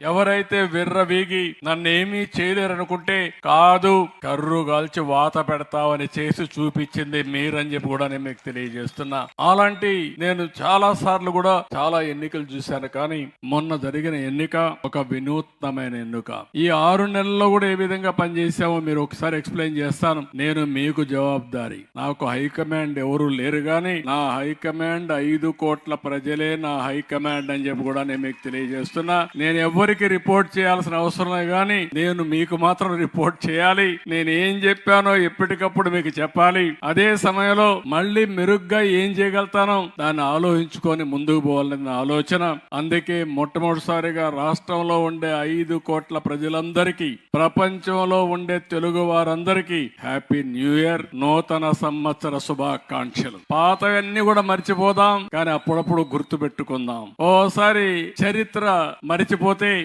ఎవరైతే విర్రవీగి నన్నేమీ చేయలేరనుకుంటే కాదు, కర్రు గాల్చి వాత పెడతావని చేసి చూపించింది మీరని చెప్పి కూడా నేను మీకు తెలియజేస్తున్నా. అలాంటి నేను చాలా సార్లు కూడా చాలా ఎన్నికలు చూశాను, కానీ మొన్న జరిగిన ఎన్నిక ఒక వినూత్నమైన ఎన్నిక. ఈ 6 నెలల్లో కూడా ఏ విధంగా పనిచేసామో మీరు ఒకసారి ఎక్స్ప్లెయిన్ చేస్తాను. నేను మీకు జవాబుదారి. నాకు హైకమాండ్ ఎవరు లేరు, గాని నా హైకమాండ్ 5 కోట్ల ప్రజలే నా హైకమాండ్ అని చెప్పి కూడా నేను మీకు తెలియజేస్తున్నా. నేను ఎవరికి రిపోర్ట్ చేయాల్సిన అవసరం లేదు, కానీ నేను మీకు మాత్రం రిపోర్ట్ చేయాలి. నేను ఏం చెప్పానో ఎప్పటికప్పుడు మీకు చెప్పాలి. అదే సమయంలో మళ్ళీ మెరుగ్గా ఏం చేయగలుగుతానో దాన్ని ఆలోచించుకొని ముందుకు పోవాలన్న ఆలోచన. అందుకే మొట్టమొదటిసారిగా రాష్ట్రంలో ఉండే 5 కోట్ల ప్రజలందరికీ, ప్రపంచంలో ఉండే తెలుగు వారందరికీ హ్యాపీ న్యూ ఇయర్, నూతన సంవత్సర శుభాకాంక్షలు. పాతవన్నీ కూడా మర్చిపోదాం, కానీ అప్పుడప్పుడు గుర్తు పెట్టుకుందాం. ఓసారి చరిత్ర మరిచిపోతే